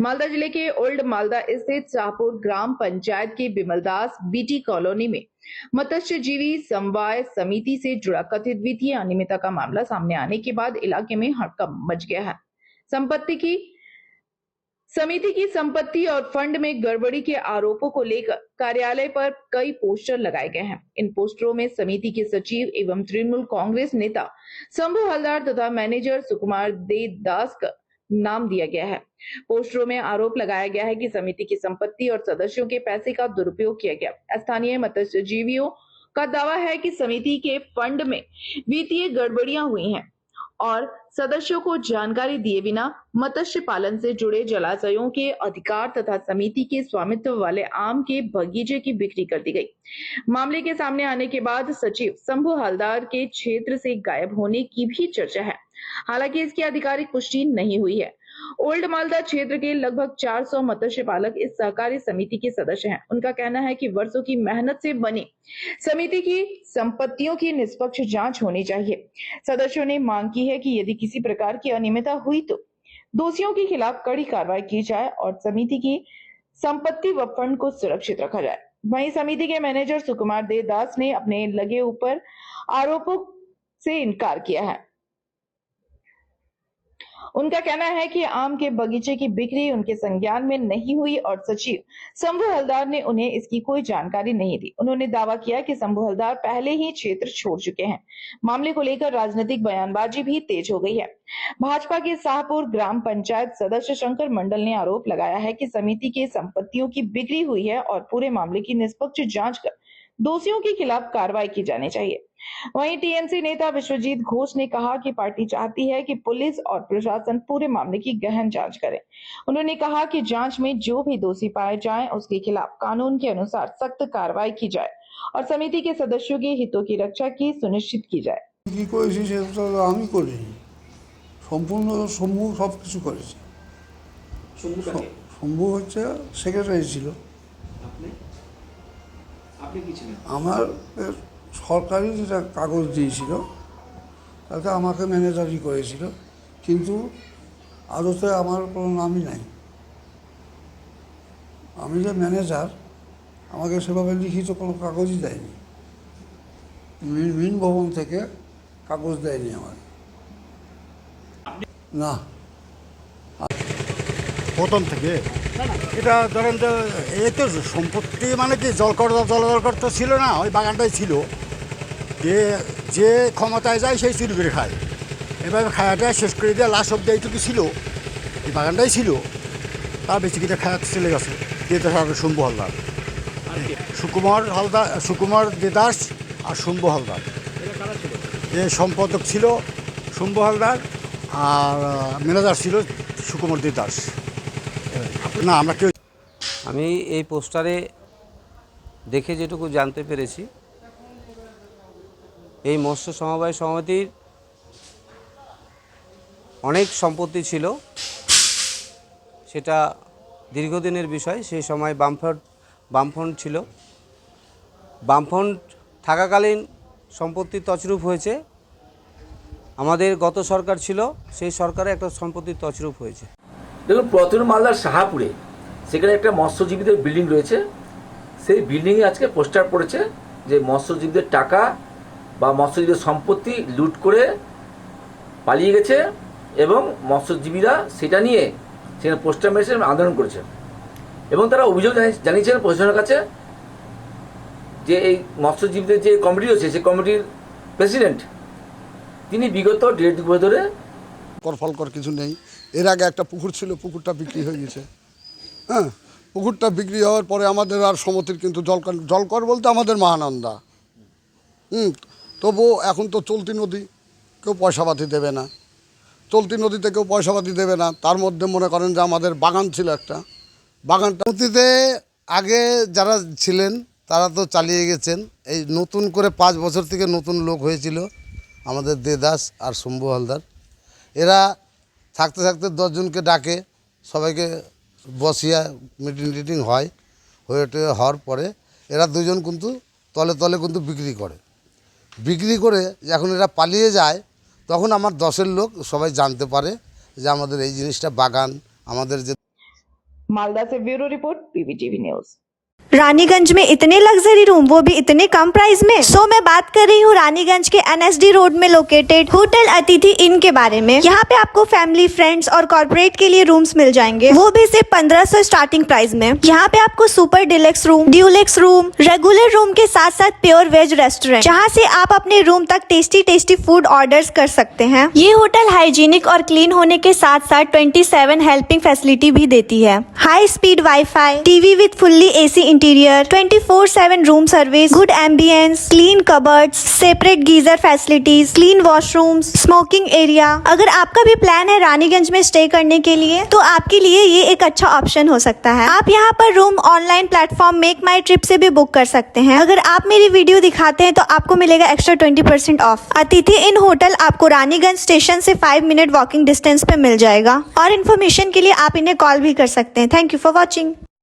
मालदा जिले के ओल्ड मालदा स्थित शाहपुर ग्राम पंचायत के बिमलदास बीटी कॉलोनी में मत्स्यजीवी समवाय समिति से जुड़ा कथित वित्तीय अनियमितता का मामला सामने आने के बाद इलाके में हड़कंप मच गया है। समिति की संपत्ति और फंड में गड़बड़ी के आरोपों को लेकर कार्यालय पर कई पोस्टर लगाए गए हैं। इन पोस्टरों में समिति के सचिव एवं तृणमूल कांग्रेस नेता शंभू हलदार तथा मैनेजर सुकुमार दे दास का नाम दिया गया है। पोस्टरों में आरोप लगाया गया है कि समिति की संपत्ति और सदस्यों के पैसे का दुरुपयोग किया गया। स्थानीय मत्स्यजीवियों का दावा है कि समिति के फंड में वित्तीय गड़बड़ियां हुई हैं और सदस्यों को जानकारी दिए बिना मत्स्य पालन से जुड़े जलाशयों के अधिकार तथा समिति के स्वामित्व वाले आम के बगीचे की बिक्री कर दी गई। मामले के सामने आने के बाद सचिव शंभू हलदार के क्षेत्र से गायब होने की भी चर्चा है। हालांकि इसकी आधिकारिक पुष्टि नहीं हुई है। ओल्ड मालदा क्षेत्र के लगभग 400 मत्स्य पालक इस सहकारी समिति के सदस्य हैं। उनका कहना है कि वर्षों की मेहनत से बनी समिति की संपत्तियों की निष्पक्ष जांच होनी चाहिए। सदस्यों ने मांग की है कि यदि किसी प्रकार की अनियमितता हुई तो दोषियों के खिलाफ कड़ी कार्रवाई की जाए और समिति की संपत्ति व फंड को सुरक्षित रखा जाए। वहीं समिति के मैनेजर सुकुमार दे दास ने अपने लगे ऊपर आरोपों से इनकार किया है। उनका कहना है कि आम के बगीचे की बिक्री उनके संज्ञान में नहीं हुई और सचिव शंभू हलदार ने उन्हें इसकी कोई जानकारी नहीं दी। उन्होंने दावा किया कि शंभू हलदार पहले ही क्षेत्र छोड़ चुके हैं। मामले को लेकर राजनीतिक बयानबाजी भी तेज हो गई है। भाजपा के शाहपुर ग्राम पंचायत सदस्य शंकर मंडल ने आरोप लगाया है कि समिति के संपत्तियों की बिक्री हुई है और पूरे मामले की निष्पक्ष जांच कर दोषियों के खिलाफ कार्रवाई की जानी चाहिए। वहीं टीएमसी नेता विश्वजीत घोष ने कहा कि पार्टी चाहती है कि पुलिस और प्रशासन पूरे मामले की गहन जांच करे। उन्होंने कहा कि जांच में जो भी दोषी पाए जाएं, उसके खिलाफ कानून के अनुसार सख्त कार्रवाई की जाए और समिति के सदस्यों के हितों की रक्षा की सुनिश्चित की जाए। সরকারি যেটা কাগজ দিয়েছিল তাতে আমাকে ম্যানেজারই করেছিল, কিন্তু আদতে আমার কোনো নামই নাই। আমি যে ম্যানেজার, আমাকে সেভাবে লিখিত কোনো কাগজই দেয়নি। মিন ভবন থেকে কাগজ দেয়নি আমার, না। প্রথম থেকে এটা ধরেন তো এই তো সম্পত্তি মানে কি জলকর তো ছিল না, ওই বাগানটাই ছিল। যে ক্ষমতায় যায় সেই চুরি করে খায়। এভাবে খায়াটা শেষ করে দিয়ে লাস্ট অব্দি এইটুকু ছিল, এই বাগানটাই ছিল, তার বেশি কিছু খায়াতে চলে গেছে। এটা শম্ভু হালদার, সুকুমার দেদাস আর শম্ভু হালদার। এ সম্পাদক ছিল শম্ভু হালদার আর ম্যানেজার ছিল সুকুমার দেদাস। না, আমরা কেউ। আমি এই পোস্টারে দেখে যেটুকু জানতে পেরেছি, এই মৎস্য সমবায় সমিতির অনেক সম্পত্তি ছিল, সেটা দীর্ঘদিনের বিষয়। সেই সময় বামফ্রন্ট ছিল। বামফ্রন্ট থাকাকালীন সম্পত্তি তছরূপ হয়েছে। আমাদের গত সরকার ছিল, সেই সরকারে একটা সম্পত্তি তছরূপ হয়েছে। দেখুন, প্রথম মালদার শাহাপুরে সেখানে একটা মৎস্যজীবীদের বিল্ডিং রয়েছে। সেই বিল্ডিংয়ে আজকে পোস্টার পড়েছে যে মৎস্যজীবীদের টাকা বা মৎস্যজীবীদের সম্পত্তি লুট করে পালিয়ে গেছে এবং মৎস্যজীবীরা সেটা নিয়ে সেখানে পোস্টার মেরেছে, আন্দোলন করেছে এবং তারা অভিযোগ জানিয়েছেন প্রশাসনের কাছে যে এই মৎস্যজীবীদের যে কমিটি রয়েছে সেই কমিটির প্রেসিডেন্ট তিনি বিগত 1.5 বছর ধরে ফলকর কিছু নেই। এর আগে একটা পুকুর ছিল, পুকুরটা বিক্রি হয়ে গেছে। হ্যাঁ, পুকুরটা বিক্রি হওয়ার পরে আমাদের আর সমিতির কিন্তু জলকর বলতে আমাদের মহানন্দা। তবুও এখন তো চলতি নদী, কেউ পয়সাপাতি দেবে না। চলতি নদীতে কেউ পয়সাপাতি দেবে না। তার মধ্যে মনে করেন যে আমাদের বাগান ছিল একটা, বাগানটা নদীতে আগে যারা ছিলেন তারা তো চালিয়ে গেছেন। এই নতুন করে 5 বছর থেকে নতুন লোক হয়েছিল আমাদের দেদাস আর শম্ভু হালদার। এরা থাকতে থাকতে 10 জনকে ডাকে, সবাইকে বসিয়া মিটিং হয়। হওয়ার পরে এরা 2 জন কিন্তু তলে তলে কিন্তু বিক্রি করে যখন এরা পালিয়ে যায়, তখন আমার 10-এর লোক সবাই জানতে পারে যে আমাদের এই জিনিসটা বাগান, আমাদের যে मालदा से bureau report PVTV news. Raniganj में इतने लग्जरी रूम, वो भी इतने कम प्राइस में। मैं बात कर रही हूँ रानीगंज के NSD रोड में लोकेटेड होटल अतिथि इन के बारे में। यहाँ पे आपको फैमिली, फ्रेंड्स और कॉर्पोरेट के लिए रूम्स मिल जाएंगे, वो भी सिर्फ 1500 स्टार्टिंग प्राइस में। यहाँ पे आपको super deluxe room, Dulux room, regular room के साथ साथ प्योर वेज रेस्टोरेंट, जहाँ से आप अपने रूम तक टेस्टी फूड ऑर्डर्स कर सकते हैं। ये होटल हाइजीनिक और क्लीन होने के साथ साथ 27 हेल्पिंग फैसिलिटी भी देती है। High speed wifi, TV with fully AC interior, 24/7 room service, good ambience, clean cupboards, separate geyser facilities, clean washrooms, smoking area. अगर आपका भी प्लान है रानीगंज में स्टे करने के लिए, तो आपके लिए ये एक अच्छा ऑप्शन हो सकता है। आप यहाँ पर रूम ऑनलाइन प्लेटफॉर्म मेक माई ट्रिप से भी बुक कर सकते हैं। अगर आप मेरी वीडियो दिखाते हैं तो आपको मिलेगा एक्स्ट्रा 20% ऑफ। अतिथि इन होटल आपको रानीगंज स्टेशन से 5 मिनट वॉकिंग डिस्टेंस पे मिल जाएगा। और इन्फॉर्मेशन के लिए आप इन्हें कॉल भी कर सकते हैं। Thank you for watching.